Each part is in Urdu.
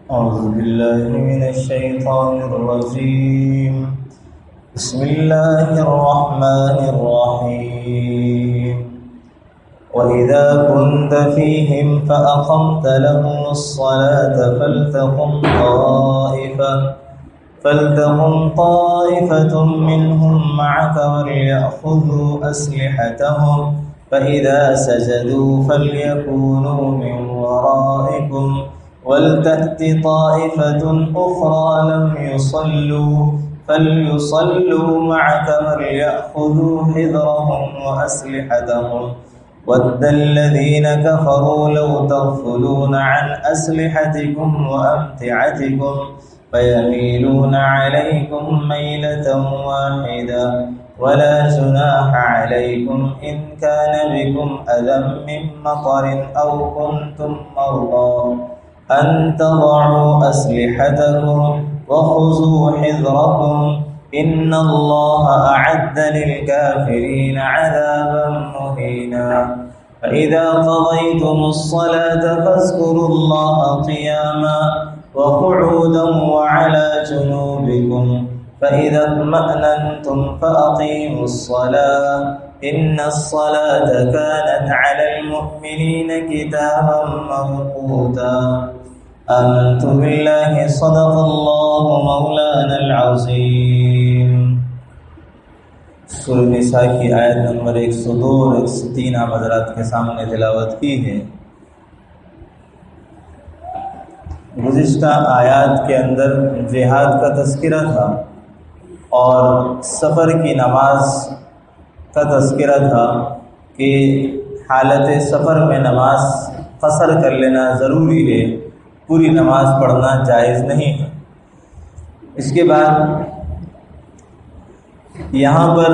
أعوذ بالله من الشيطان الرجيم. بسم الله الرحمن الرحيم. وإذا كنت فيهم فأقمت لهم الصلاة فلتقم طائفة منهم معك وليأخذوا أسلحتهم فإذا سجدوا فليكونوا من ورائكم ولتأت طائفة أخرى لم يصلوا فليصلوا معك وليأخذوا حذرهم وأسلحتهم ود الذين كفروا لو تغفلون عن أسلحتكم وأمتعتكم فيميلون عليكم ميلة واحدة ولا جناح عليكم إن كان بكم أذى من مطر أو كنتم مرضى أن تضعوا أسلحتكم وخذوا حذركم إن الله أعد للكافرين عذابا مهينا فإذا قضيتم الصلاة فاذكروا الله قياما وقعودا وعلى جنوبكم فإذا اطمأننتم فأقيموا الصلاة إن الصلاة كانت على المؤمنين كتابا موقوتا آمنت بالله صدق الله مولانا العظيم. سورہ نساء کی آیت نمبر 102 اور 103 آپ حضرات کے سامنے تلاوت کی ہے. گزشتہ آیات کے اندر جہاد کا تذکرہ تھا اور سفر کی نماز کا تذکرہ تھا کہ حالت سفر میں نماز قصر کر لینا ضروری ہے، پوری نماز پڑھنا جائز نہیں ہے. اس کے بعد یہاں پر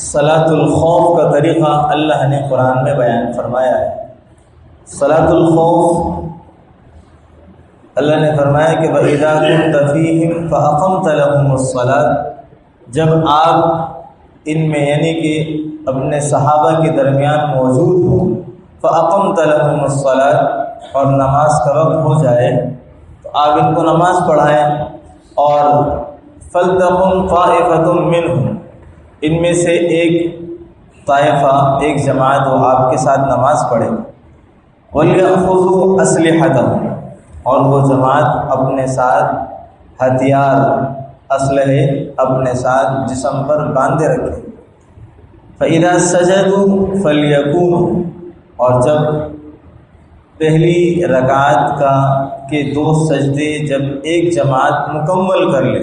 صلاۃ الخوف کا طریقہ اللہ نے قرآن میں بیان فرمایا ہے. صلاۃ الخوف اللہ نے فرمایا کہ وَإِذَا كُنْتَ فِيهِمْ فَأَقَمْتَ لَهُمُ الصَّلَاةَ، جب آپ ان میں یعنی کہ اپنے صحابہ کے درمیان موجود ہوں، فَأَقَمْتَ لَهُمُ الصَّلَاةَ، اور نماز کا وقت ہو جائے تو آپ ان کو نماز پڑھائیں. اور فَلْتَقُمْ طَائِفَةٌ مِّنْهُمْ، ان میں سے ایک طائفہ، ایک جماعت وہ آپ کے ساتھ نماز پڑھے. وَلْيَأْخُذُوا أَسْلِحَتَهُمْ، اور وہ جماعت اپنے ساتھ ہتھیار، اسلحے اپنے ساتھ جسم پر باندھے رکھے. فَإِذَا سَجَدُوا فَلْيَكُونُوا، اور جب پہلی رکعت کے 2 سجدے جب ایک جماعت مکمل کر لے،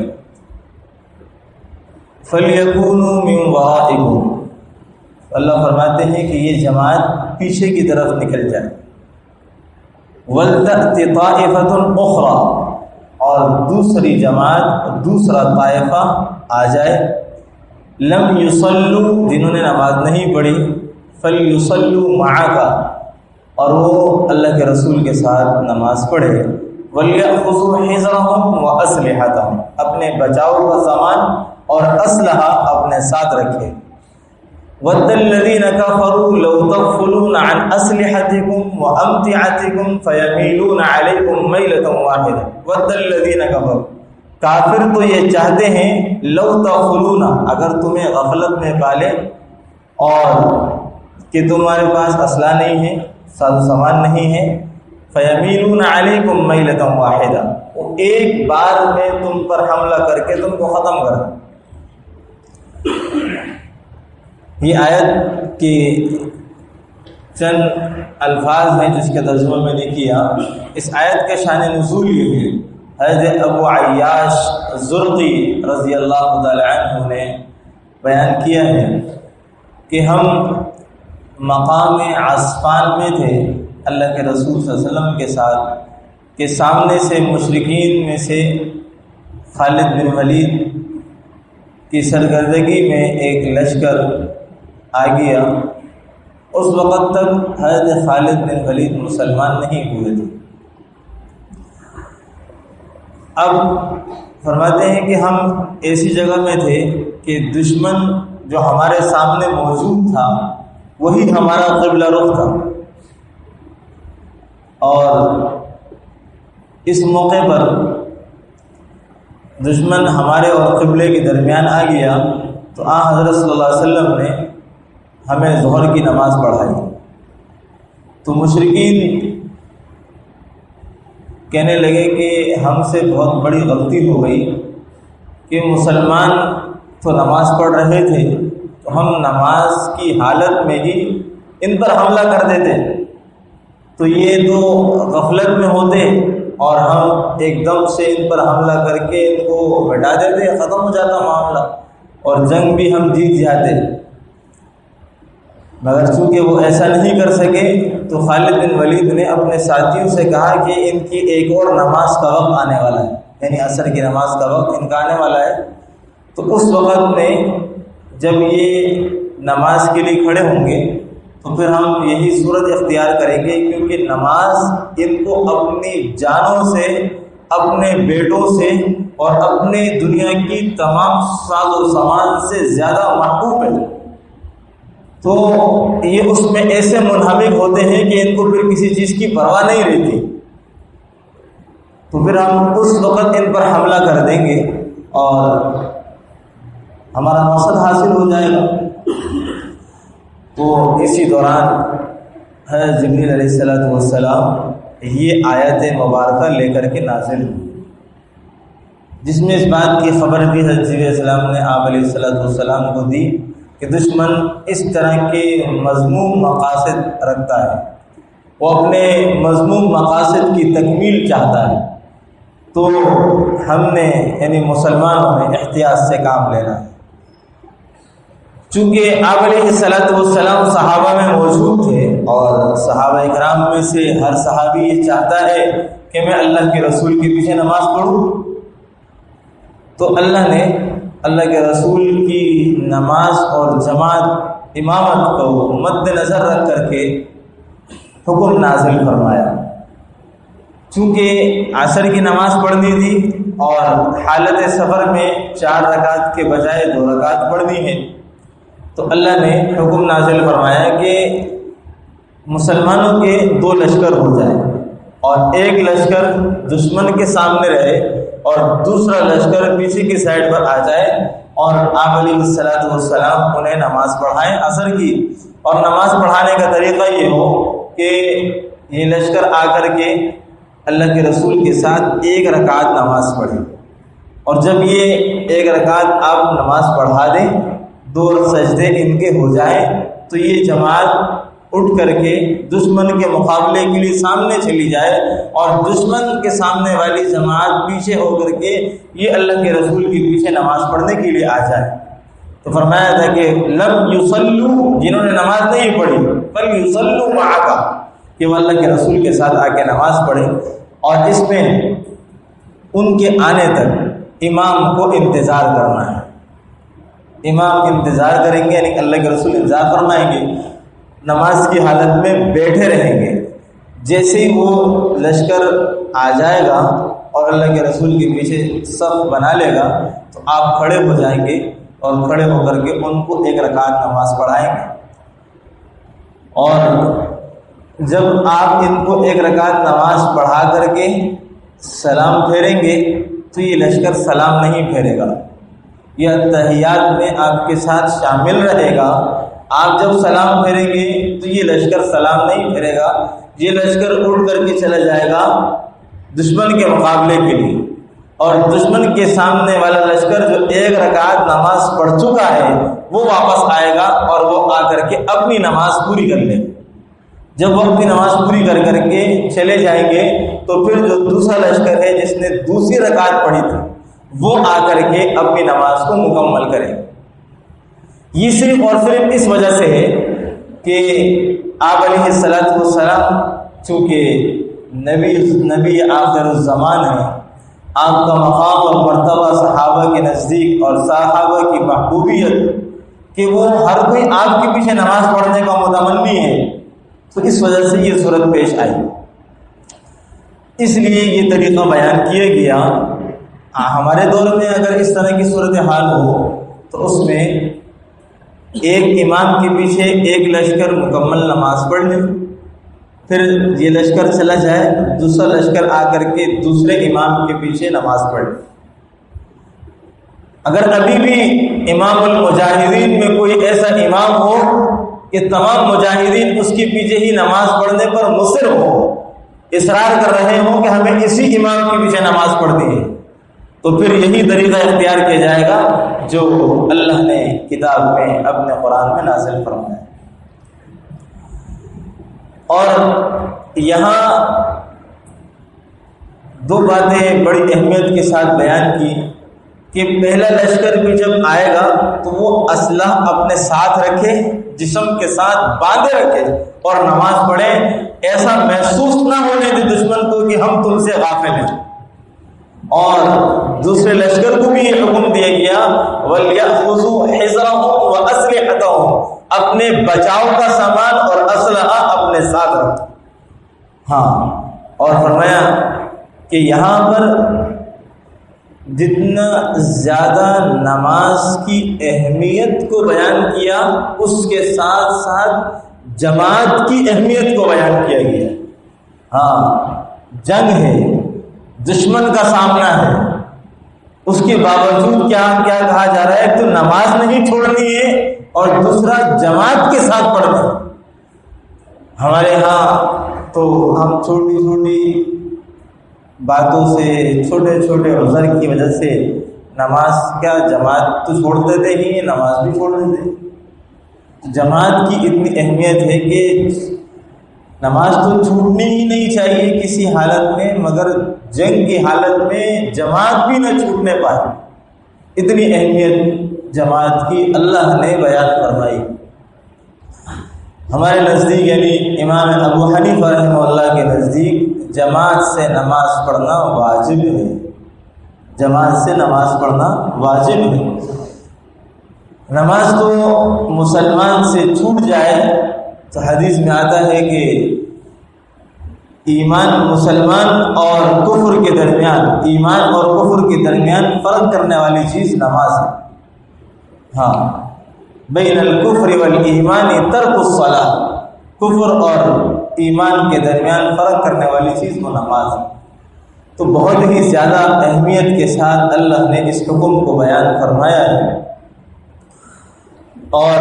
فَلْيَكُونُوا مِنْ وَرَائِكُمْ، اللہ فرماتے ہیں کہ یہ جماعت پیچھے کی طرف نکل جائے. وَلْتَأْتِ طَائِفَةٌ أُخْرَى، اور دوسری جماعت، دوسرا طائفہ آ جائے. لم یصلوا، جنہوں نے نماز نہیں پڑھی، فلیصلوا معک، اور وہ اللہ کے رسول کے ساتھ نماز پڑھے. ولیأخذوا حذرهم واسلحتهم، اپنے بچاؤ کا سامان اور اسلحہ اپنے ساتھ رکھے. وَدَّ الَّذِينَ كَفَرُوا لَوْ تَغْفُلُونَ عَنْ أَسْلِحَتِكُمْ وَأَمْتِعَتِكُمْ فَيَمِيلُونَ عَلَيْكُمْ مَيْلَةً وَاحِدَةً وَدَّ الَّذِينَ كَفَرُوا، کافر تو یہ چاہتے ہیں، لَوْ تَغْفُلُونَ، اگر تمہیں غفلت میں پالے اور کہ تمہارے پاس اسلحہ نہیں ہے، ساز و سامان نہیں ہے، فَيَمِيلُونَ عَلَيْكُمْ مَيْلَةً وَاحِدَةً، وہ ایک بار میں تم پر حملہ کر کے تم کو ختم کر دیں. یہ آیت کے چند الفاظ ہیں جس کے ترجمہ میں نے کیا. اس آیت کے شان نزول یہ ہے، حضرت ابو عیاش زرقی رضی اللہ تعالی عنہ نے بیان کیا ہے کہ ہم مقام عصفان میں تھے اللہ کے رسول صلی اللہ علیہ وسلم کے ساتھ، کہ سامنے سے مشرکین میں سے خالد بن ولید کی سرگردگی میں ایک لشکر آ گیا. اس وقت تک حضرت خالد بن ولید مسلمان نہیں ہوئے تھے. اب فرماتے ہیں کہ ہم ایسی جگہ میں تھے کہ دشمن جو ہمارے سامنے موجود تھا وہی ہمارا قبلہ رخ تھا، اور اس موقع پر دشمن ہمارے اور قبلے کے درمیان آ گیا تو حضرت صلی اللہ علیہ وسلم نے ہمیں ظہر کی نماز پڑھائی. تو مشرکین کہنے لگے کہ ہم سے بہت بڑی غلطی ہو گئی کہ مسلمان تو نماز پڑھ رہے تھے تو ہم نماز کی حالت میں ہی ان پر حملہ کر دیتے، تو یہ تو غفلت میں ہوتے اور ہم ایک دم سے ان پر حملہ کر کے ان کو مٹا دیتے، ختم ہو جاتا معاملہ اور جنگ بھی ہم جیت جاتے. مگر چونکہ وہ ایسا نہیں کر سکے تو خالد بن ولید نے اپنے ساتھیوں سے کہا کہ ان کی ایک اور نماز کا وقت آنے والا ہے، یعنی عصر کی نماز کا وقت ان کا آنے والا ہے. تو اس وقت میں جب یہ نماز کے لیے کھڑے ہوں گے تو پھر ہم یہی صورت اختیار کریں گے، کیونکہ نماز ان کو اپنی جانوں سے، اپنے بیٹوں سے اور اپنے دنیا کی تمام ساز و سامان سے زیادہ محبوب ہے. تو یہ اس میں ایسے منہمک ہوتے ہیں کہ ان کو پھر کسی چیز کی پرواہ نہیں رہتی. تو پھر ہم اس وقت ان پر حملہ کر دیں گے اور ہمارا مقصد حاصل ہو جائے گا. تو اسی دوران حضرت جبریل علیہ السلام یہ آیت مبارکہ لے کر کے نازل ہوئی، جس میں اس بات کی خبر بھی حضرت جبریل علیہ السلام نے آپ علیہ السلام کو دی کہ دشمن اس طرح کے مذموم مقاصد رکھتا ہے، وہ اپنے مذموم مقاصد کی تکمیل چاہتا ہے. تو ہم نے یعنی مسلمانوں نے احتیاط سے کام لینا ہے. چونکہ آپ علیہ السلام صحابہ میں موجود تھے اور صحابہ اکرام میں سے ہر صحابی یہ چاہتا ہے کہ میں اللہ کے رسول کے پیچھے نماز پڑھوں، تو اللہ نے اللہ کے رسول کی نماز اور جماعت امامت کو مد نظر رکھ کر کے حکم نازل فرمایا. چونکہ عصر کی نماز پڑھنی تھی اور حالت سفر میں 4 رکعت کے بجائے 2 رکعت پڑھنی ہے، تو اللہ نے حکم نازل فرمایا کہ مسلمانوں کے 2 لشکر ہو جائیں اور ایک لشکر دشمن کے سامنے رہے اور دوسرا لشکر پیچھے کی سائڈ پر آ جائے اور آپ علیہ السلام انہیں نماز پڑھائیں عصر کی. اور نماز پڑھانے کا طریقہ یہ ہو کہ یہ لشکر آ کر کے اللہ کے رسول کے ساتھ 1 رکعت نماز پڑھیں، اور جب یہ 1 رکعت آپ نماز پڑھا دیں 2 سجدے ان کے ہو جائیں تو یہ جماعت اٹھ کر کے دشمن کے مقابلے کے لیے سامنے چلی جائے اور دشمن کے سامنے والی جماعت پیچھے ہو کر کے یہ اللہ کے رسول کے پیچھے نماز پڑھنے کے لیے آ جائے. تو فرمایا تھا کہ لم یصلوا، جنہوں نے نماز نہیں پڑھی، بل یصلوا معک، کہ وہ اللہ کے رسول کے ساتھ آ کے نماز پڑھیں. اور اس میں ان کے آنے تک امام کو انتظار کرنا ہے. امام انتظار کریں گے یعنی اللہ کے رسول انتظار فرمائیں گے، نماز کی حالت میں بیٹھے رہیں گے. جیسے ہی وہ لشکر آ جائے گا اور اللہ کے رسول کے پیچھے صف بنا لے گا تو آپ کھڑے ہو جائیں گے اور کھڑے ہو کر کے ان کو 1 رکعت نماز پڑھائیں گے. اور جب آپ ان کو 1 رکعت نماز پڑھا کر کے سلام پھیریں گے تو یہ لشکر سلام نہیں پھیرے گا، یہ تحیات میں آپ کے ساتھ شامل رہے گا. آپ جب سلام پھیریں گے تو یہ لشکر سلام نہیں پھیرے گا، یہ لشکر اڑ کر کے چلا جائے گا دشمن کے مقابلے کے لیے. اور دشمن کے سامنے والا لشکر جو 1 رکعت نماز پڑھ چکا ہے وہ واپس آئے گا اور وہ آ کر کے اپنی نماز پوری کر لے. جب وہ اپنی نماز پوری کر کر کے چلے جائیں گے تو پھر جو دوسرا لشکر ہے جس نے دوسری رکعت پڑھی تھی وہ آ کر کے اپنی نماز کو مکمل کرے. یہ صرف اور صرف اس وجہ سے ہے کہ آپ علیہ السلام چونکہ نبی آخر الزمان ہے، آپ کا مقام اور مرتبہ صحابہ کے نزدیک اور صحابہ کی محبوبیت کہ وہ ہر کوئی آپ کے پیچھے نماز پڑھنے کا متمنی ہے، تو اس وجہ سے یہ صورت پیش آئی. اس لیے یہ طریقہ بیان کیا گیا. ہمارے دور میں اگر اس طرح کی صورتحال ہو تو اس میں ایک امام کے پیچھے 1 لشکر مکمل نماز پڑھ لے، پھر یہ لشکر چلا جائے، دوسرا لشکر آ کر کے دوسرے امام کے پیچھے نماز پڑھے۔ اگر ابھی بھی امام المجاہدین میں کوئی ایسا امام ہو کہ تمام مجاہدین اس کے پیچھے ہی نماز پڑھنے پر مصر ہو، اصرار کر رہے ہوں کہ ہمیں اسی امام کے پیچھے نماز پڑھنی ہے، تو پھر یہی طریقہ اختیار کیا جائے گا جو اللہ نے کتاب میں اپنے قرآن میں نازل فرمایا ہے۔ اور یہاں دو باتیں بڑی اہمیت کے ساتھ بیان کی کہ پہلا لشکر بھی جب آئے گا تو وہ اسلحہ اپنے ساتھ رکھے، جسم کے ساتھ باندھے رکھے اور نماز پڑھے، ایسا محسوس نہ ہونے دے دشمن کو کہ ہم تم سے غافل ہیں۔ اور دوسرے لشکر کو بھی یہ حکم دیا گیا وَلْيَأْخُذُوا حِذْرَهُمْ وَأَسْلِحَتَهُمْ، اپنے بچاؤ کا سامان اور اسلحہ اپنے ساتھ رکھو۔ ہاں، اور فرمایا کہ یہاں پر جتنا زیادہ نماز کی اہمیت کو بیان کیا، اس کے ساتھ ساتھ جماعت کی اہمیت کو بیان کیا گیا۔ ہاں، جنگ ہے، دشمن کا سامنا ہے، اس کے باوجود کیا کہا جا رہا ہے؟ تو نماز نہیں چھوڑنی ہے، اور دوسرا جماعت کے ساتھ پڑھنا۔ ہمارے ہاں تو ہم چھوٹی چھوٹی باتوں سے، چھوٹے چھوٹے عذر کی وجہ سے نماز کیا جماعت تو چھوڑ دیتے ہی، نماز بھی چھوڑ دیتے۔ جماعت کی اتنی اہمیت ہے کہ نماز تو چھوٹنی ہی نہیں چاہیے کسی حالت میں، مگر جنگ کی حالت میں جماعت بھی نہ چھوٹنے پائے، اتنی اہمیت جماعت کی اللہ نے بیان فرمائی۔ ہمارے نزدیک یعنی امام ابو حنیفہ رحمہ اللہ کے نزدیک جماعت سے نماز پڑھنا واجب ہے، جماعت سے نماز پڑھنا واجب ہے۔ نماز تو مسلمان سے چھوٹ جائے تو حدیث میں آتا ہے کہ ایمان مسلمان اور کفر کے درمیان، ایمان اور کفر کے درمیان فرق کرنے والی چیز نماز ہے۔ ہاں، بین الکفر والایمان ترک الصلاۃ، کفر اور ایمان کے درمیان فرق کرنے والی چیز وہ نماز ہے۔ تو بہت ہی زیادہ اہمیت کے ساتھ اللہ نے اس حکم کو بیان فرمایا ہے۔ اور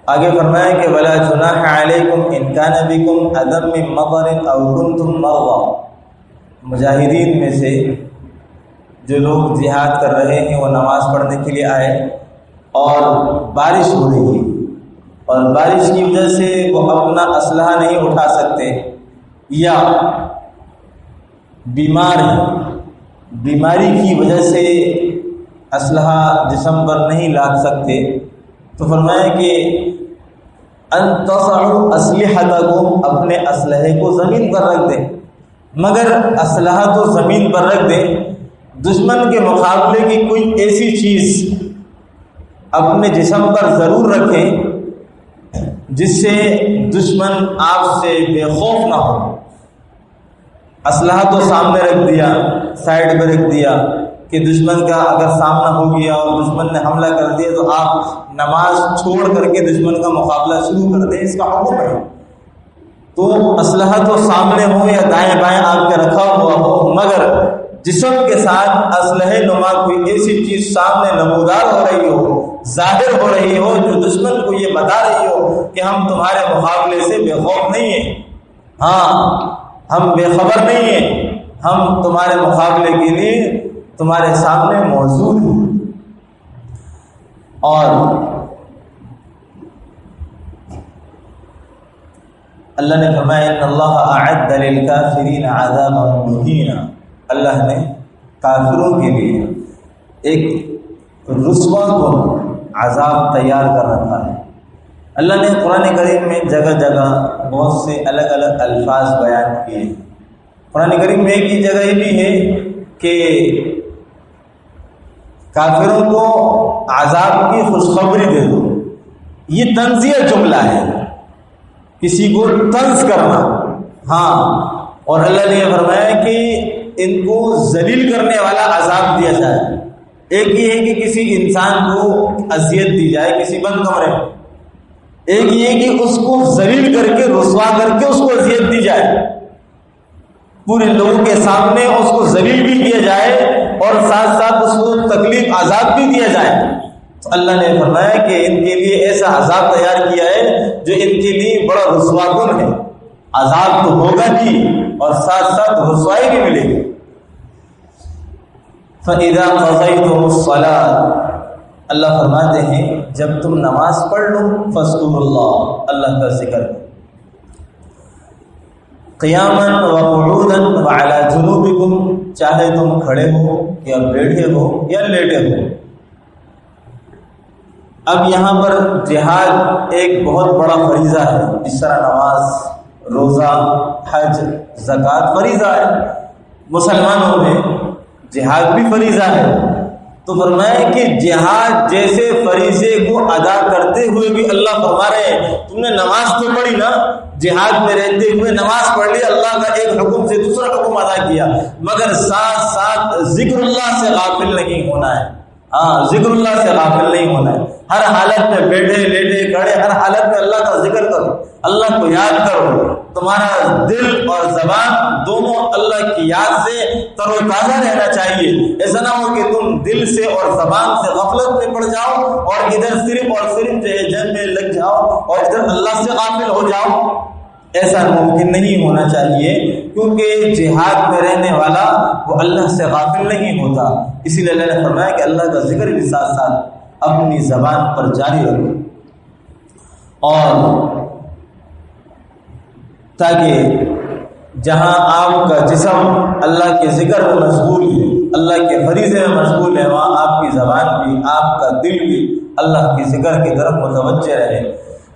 آگے فرمایا کہ وَلَا جُنَاحَ عَلَيْكُمْ إِنْ كَانَ بِكُمْ أَذًى مِّن مَطَرٍ أَوْ كُنْتُم مَّرْضَىٰ، مجاہدین میں سے جو لوگ جہاد کر رہے ہیں وہ نماز پڑھنے کے لیے آئے اور بارش ہو رہی ہے، اور بارش کی وجہ سے وہ اپنا اسلحہ نہیں اٹھا سکتے، یا بیمار ہیں، بیماری کی وجہ سے اسلحہ جسم پر نہیں لاد سکتے، تو فرمایا کہ ان تصعوا اسلحتکم، اپنے اسلحے کو زمین پر رکھ دیں، مگر اسلحہ تو زمین پر رکھ دیں، دشمن کے مقابلے کی کوئی ایسی چیز اپنے جسم پر ضرور رکھیں جس سے دشمن آپ سے بے خوف نہ ہو۔ اسلحہ تو سامنے رکھ دیا، سائڈ پہ رکھ دیا کہ دشمن کا اگر سامنا ہو گیا اور دشمن نے حملہ کر دیا تو آپ نماز چھوڑ کر کے دشمن کا مقابلہ شروع کر دیں، اس کا حکم ہے۔ تو اسلحہ تو سامنے ہو یا دائیں بائیں آپ کے رکھا ہوا ہو، مگر جسم کے ساتھ اسلحے نما کوئی ایسی چیز سامنے نمودار ہو رہی ہو، ظاہر ہو رہی ہو، جو دشمن کو یہ بتا رہی ہو کہ ہم تمہارے مقابلے سے بے خوف نہیں ہیں، ہاں ہم بے خبر نہیں ہیں، ہم تمہارے مقابلے کے لیے تمہارے سامنے موجود ہیں۔ اور اللہ نے فرمایا ان اللہ اعد للکافرین عذابا مہینا، اللہ نے کافروں کے لیے ایک رسوا کن عذاب تیار کر رکھا ہے۔ اللہ نے قرآن کریم میں جگہ جگہ بہت سے الگ الگ الفاظ بیان کیے۔ قرآن کریم میں ایک ہی جگہ یہ بھی ہے کہ کافروں کو عذاب کی خوشخبری دے دو، یہ طنزیہ جملہ ہے، کسی کو طنز کرنا۔ ہاں، اور اللہ نے یہ فرمایا کہ ان کو ذلیل کرنے والا عذاب دیا جائے، ایک یہ ہے کہ کسی انسان کو اذیت دی جائے کسی بند کمرے میں، ایک یہ کہ اس کو ذلیل کر کے رسوا کر کے اس کو اذیت دی جائے، پورے لوگوں کے سامنے اس کو ذلیل بھی کیا جائے اور ساتھ ساتھ اس کو تکلیف عذاب بھی دیا جائے۔ تو اللہ نے فرمایا کہ ان کے لیے ایسا عذاب تیار کیا ہے جو ان کے لیے بڑا رسوا کن ہے، عذاب تو ہوگا ہی اور ساتھ ساتھ رسوائی بھی ملے گی۔ فَإِذَا قَضَيْتُمُ الصَّلَاةَ، اللہ فرماتے ہیں جب تم نماز پڑھ لو فاذکروا اللہ، اللہ کا ذکر قیاماً وقعودا وعلی جنوبکم، چاہے تم کھڑے ہو یا بیٹھے ہو یا لیٹے ہو۔ اب یہاں پر جہاد ایک بہت بڑا فریضہ ہے، جس طرح نماز، روزہ، حج، زکوٰۃ فریضہ ہے، مسلمانوں میں جہاد بھی فریضہ ہے۔ تو فرمایا کہ جہاد جیسے فریضے کو ادا کرتے ہوئے بھی اللہ فرما رہے ہیں تم نے نماز تو پڑھی نا، جہاد میں رہتے ہوئے نماز پڑھ لی، اللہ کا ایک حکم سے دوسرا حکم ادا کیا، مگر ساتھ ساتھ ذکر اللہ سے غافل نہیں ہونا ہے۔ ہاں، ذکر اللہ سے غافل نہیں ہونا ہے، ہر حالت میں بیٹھے لیٹے کھڑے ہر حالت میں اللہ کا ذکر کرو، اللہ کو یاد کرو، تمہارا دل اور زبان دونوں اللہ کی یاد سے تر و تازہ رہنا چاہیے۔ ایسا نہ ہو کہ تم دل سے اور زبان سے غفلت میں پڑ جاؤ اور ادھر صرف اور صرف جہاد میں لگ جاؤ اور ادھر اللہ سے غافل ہو جاؤ، ایسا ممکن نہیں ہونا چاہیے، کیونکہ جہاد میں رہنے والا وہ اللہ سے غافل نہیں ہوتا۔ اسی لیے اللہ نے فرمایا کہ اللہ کا ذکر بھی ساتھ ساتھ اپنی زبان پر جاری رکھو، اور تاکہ جہاں آپ کا جسم اللہ کے ذکر میں مشغول ہے، اللہ کے فریضے میں مشغول ہے، وہاں آپ کی زبان بھی آپ کا دل بھی اللہ کے ذکر کی طرف متوجہ رہے۔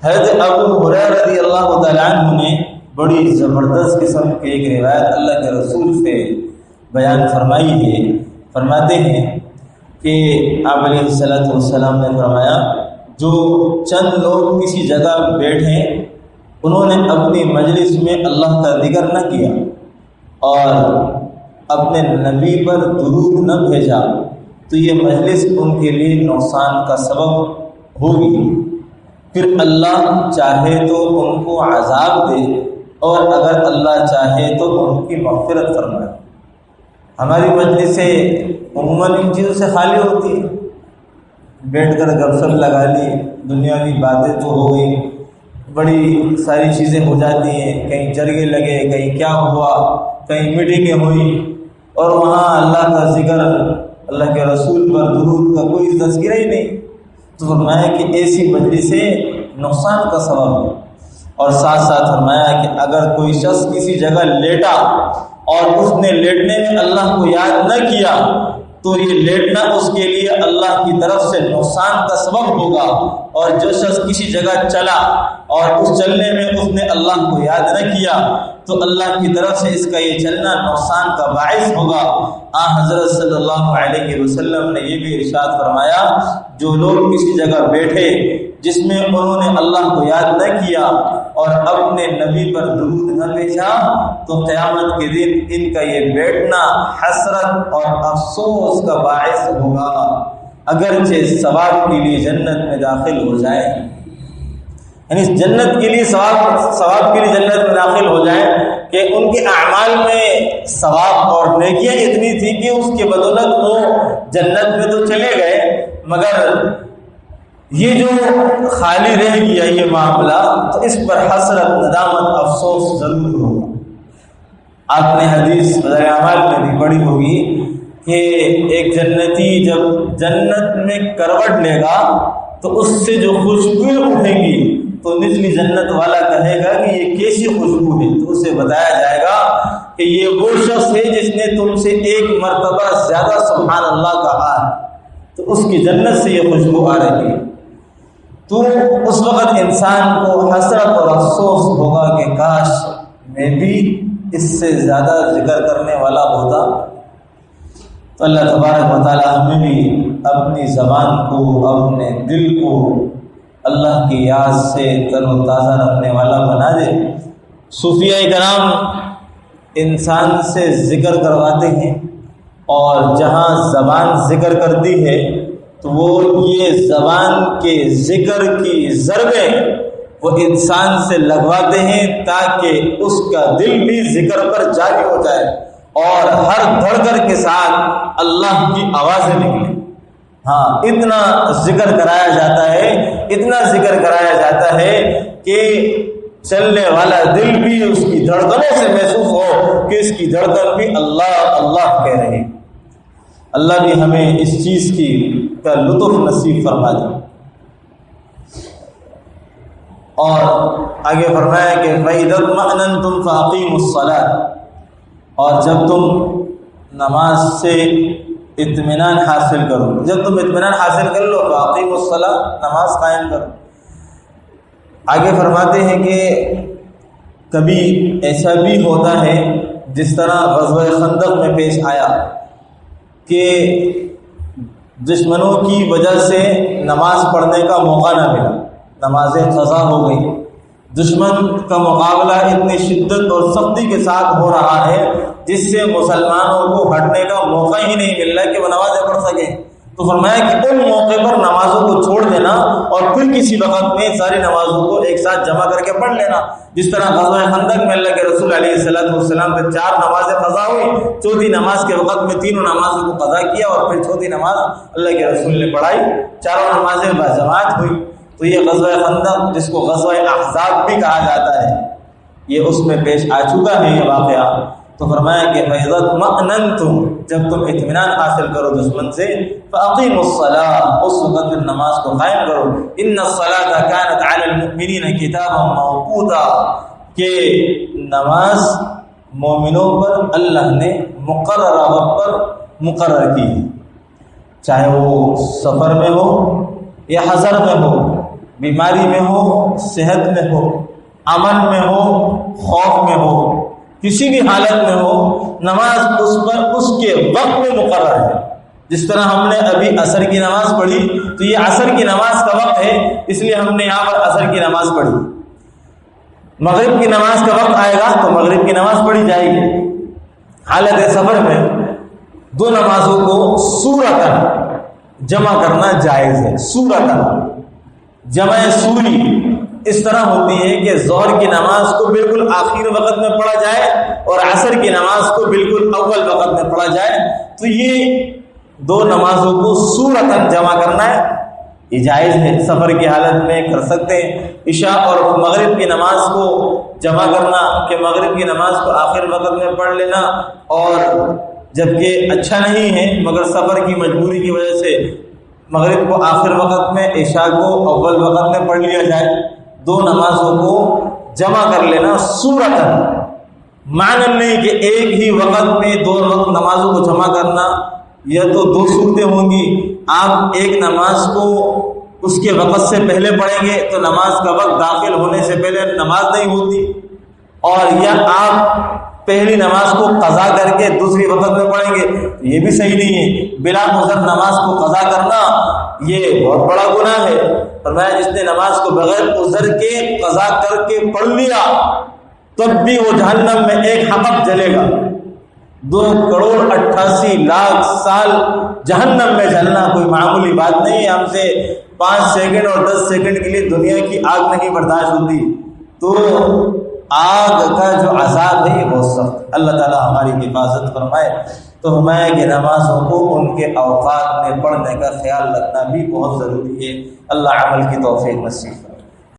حضرت ابو ہریرہ رضی اللہ تعالیٰ عنہ نے بڑی زبردست قسم کی ایک روایت اللہ کے رسول سے بیان فرمائی ہے۔ فرماتے ہیں کہ آپ علیہ السلام نے فرمایا جو چند لوگ کسی جگہ بیٹھے انہوں نے اپنی مجلس میں اللہ کا ذکر نہ کیا اور اپنے نبی پر درود نہ بھیجا تو یہ مجلس ان کے لیے نقصان کا سبب ہوگی، پھر اللہ چاہے تو ان کو عذاب دے اور اگر اللہ چاہے تو ان کی مغفرت فرمائے۔ ہماری مجلسیں عموماً ان چیزوں سے خالی ہوتی ہیں، بیٹھ کر گپ شپ لگا لی، دنیاوی باتیں تو ہو گئی، بڑی ساری چیزیں ہو جاتی ہیں، کہیں جرگے لگے، کہیں کیا ہوا، کہیں میٹنگیں ہوئی، اور وہاں اللہ کا ذکر، اللہ کے رسول پر درود کا کوئی تذکرہ ہی نہیں۔ تو فرمایا کہ ایسی مجلسیں نقصان کا سبب ہے، اور ساتھ ساتھ فرمایا کہ اگر کوئی شخص کسی جگہ لیٹا اور اس نے لیٹنے میں اللہ کو یاد نہ کیا تو یہ لیٹنا اس کے لیے اللہ کی طرف سے نقصان کا سبب ہوگا، اور جو شخص کسی جگہ چلا اور اس چلنے میں اس نے اللہ کو یاد نہ کیا تو اللہ کی طرف سے اس کا یہ چلنا نقصان کا باعث ہوگا۔ حضرت صلی اللہ علیہ وسلم نے یہ بھی ارشاد فرمایا جو لوگ کسی جگہ بیٹھے جس میں انہوں نے اللہ کو یاد نہ کیا اور اپنے نبی پر درود نہ بھیجا تو قیامت کے دن ان کا یہ بیٹھنا حسرت اور افسوس کا باعث ہوگا، اگرچہ ثواب کے لیے جنت میں داخل ہو جائے، یعنی جنت کے لیے ثواب کے لیے جنت میں داخل ہو جائے کہ ان کے اعمال میں ثواب اور نیکیاں اتنی تھی کہ اس کے بدولت وہ جنت میں تو چلے گئے، مگر یہ جو خالی رہ گیا یہ معاملہ تو اس پر حسرت، ندامت، افسوس ضرور ہوگا۔ آپ نے حدیث فضائل اعمال میں بھی پڑھی ہوگی کہ ایک جنتی جب جنت میں کروٹ لے گا تو اس سے جو خوشبوئیں اٹھیں گی تو نچلی جنت والا کہے گا کہ یہ کیسی خوشبو ہے، تو اسے بتایا جائے گا کہ یہ وہ شخص ہے جس نے تم سے ایک مرتبہ زیادہ سبحان اللہ کہا ہے، تو اس کی جنت سے یہ خوشبو آ رہی ہے۔ تو اس وقت انسان کو حسرت اور افسوس ہوگا کہ کاش میں بھی اس سے زیادہ ذکر کرنے والا ہوتا۔ تو اللہ تبارک و تعالی ہمیں بھی اپنی زبان کو، اپنے دل کو اللہ کی یاد سے تر و تازہ رکھنے والا بنا دے۔ صوفیہ کرام انسان سے ذکر کرواتے ہیں اور جہاں زبان ذکر کرتی ہے تو وہ یہ زبان کے ذکر کی ضربیں وہ انسان سے لگواتے ہیں تاکہ اس کا دل بھی ذکر پر جاری ہو جائے اور ہر دھڑکن کے ساتھ اللہ کی آوازیں نکلیں۔ ہاں، اتنا ذکر کرایا جاتا ہے، اتنا ذکر کرایا جاتا ہے کہ چلنے والا دل بھی اس کی دھڑکنوں سے محسوس ہو کہ اس کی دھڑکن بھی اللہ اللہ کہہ رہی۔ اللہ بھی ہمیں اس چیز کی کا لطف نصیب فرما دے۔ اور آگے فرمایا کہ فَإِذَا اطْمَأْنَنْتُمْ فَأَقِيمُوا الصَّلَاةَ، اور جب تم نماز سے اطمینان حاصل کرو، جب تم اطمینان حاصل کر لو فَأَقِيمُوا الصَّلَاةَ، نماز قائم کرو۔ آگے فرماتے ہیں کہ کبھی ایسا بھی ہوتا ہے جس طرح غزوہ خندق میں پیش آیا کہ دشمنوں کی وجہ سے نماز پڑھنے کا موقع نہ ملا، نمازیں قضا ہو گئی، دشمن کا مقابلہ اتنی شدت اور سختی کے ساتھ ہو رہا ہے جس سے مسلمانوں کو ہٹنے کا موقع ہی نہیں مل رہا کہ وہ نمازیں پڑھ سکیں۔ تو فرمایا کہ ان موقع پر نمازوں کو چھوڑ دینا اور پھر کسی وقت میں ساری نمازوں کو ایک ساتھ جمع کر کے پڑھ لینا، جس طرح غزوہ خندق میں اللہ کے رسول علیہ السلام پہ 4 نمازیں قضا ہوئی، چوتھی نماز کے وقت میں تینوں نمازوں کو قضا کیا اور پھر چوتھی نماز اللہ کے رسول نے پڑھائی، چاروں نمازیں باجماعت ہوئی۔ تو یہ غزوہ خندق جس کو غزوہ احزاب بھی کہا جاتا ہے، یہ اس میں پیش آ چکا ہے یہ واقعہ۔ تو فرمایا کہ فَإِذَا اطْمَأْنَنْتُمْ، جب تم اطمینان حاصل کرو دشمن سے، فَأَقِيمُوا الصَّلَاةَ، اس وقت نماز کو قائم کرو۔ إِنَّ الصَّلَاةَ كَانَتْ عَلَى الْمُؤْمِنِينَ كِتَابًا مَوْقُوتًا، کہ نماز مومنوں پر اللہ نے مقررہ وقت پر مقرر کی ہے، چاہے وہ سفر میں ہو یا حضر میں ہو، بیماری میں ہو، صحت میں ہو، امن میں ہو، خوف میں ہو، کسی بھی حالت میں ہو، نماز اس پر اس کے وقت میں مقرر ہے۔ جس طرح ہم نے ابھی عصر کی نماز پڑھی تو یہ عصر کی نماز کا وقت ہے، اس لیے ہم نے یہاں پر عصر کی نماز پڑھی۔ مغرب کی نماز کا وقت آئے گا تو مغرب کی نماز پڑھی جائے گی۔ حالت سفر میں 2 نمازوں کو صورتاً جمع کرنا جائز ہے۔ صورتاً جمع سوری اس طرح ہوتی ہے کہ ظہر کی نماز کو بالکل آخر وقت میں پڑھا جائے اور عصر کی نماز کو بالکل اول وقت میں پڑھا جائے، تو یہ 2 نمازوں کو صورتاً جمع کرنا ہے، یہ جائز ہے، سفر کی حالت میں کر سکتے ہیں۔ عشاء اور مغرب کی نماز کو جمع کرنا کہ مغرب کی نماز کو آخر وقت میں پڑھ لینا، اور جبکہ اچھا نہیں ہے مگر سفر کی مجبوری کی وجہ سے مغرب کو آخر وقت میں، عشاء کو اول وقت میں پڑھ لیا جائے۔ 2 نمازوں کو جمع کر لینا صورتاً، معنی نہیں کہ ایک ہی وقت میں 2 نمازوں کو جمع کرنا، یا تو 2 صورتیں ہوں گی، آپ ایک نماز کو اس کے وقت سے پہلے پڑھیں گے تو نماز کا وقت داخل ہونے سے پہلے نماز نہیں ہوتی، اور یا آپ پہلی نماز کو قضا کر کے دوسری وقت میں پڑھیں گے، یہ بھی صحیح نہیں ہے۔ بلا عذر نماز کو قضا کرنا یہ بہت بڑا گناہ ہے۔ فرمایا جس نے نماز کو بغیر عذر کے قضا کر کے پڑھ لیا تب بھی وہ جہنم میں ایک حقب جلے گا۔ 2,88,00,000 سال جہنم میں جلنا کوئی معمولی بات نہیں ہے۔ ہم سے 5 سیکنڈ اور 10 سیکنڈ کے لیے دنیا کی آگ نہیں برداشت ہوتی، تو آگ کا جو عذاب ہے یہ بہت سخت۔ اللہ تعالی ہماری حفاظت فرمائے۔ تو فرمایا کہ نمازوں کو ان کے اوقات میں پڑھنے کا خیال رکھنا بھی بہت ضروری ہے۔ اللہ عمل کی توفیق نصیب فرمائے۔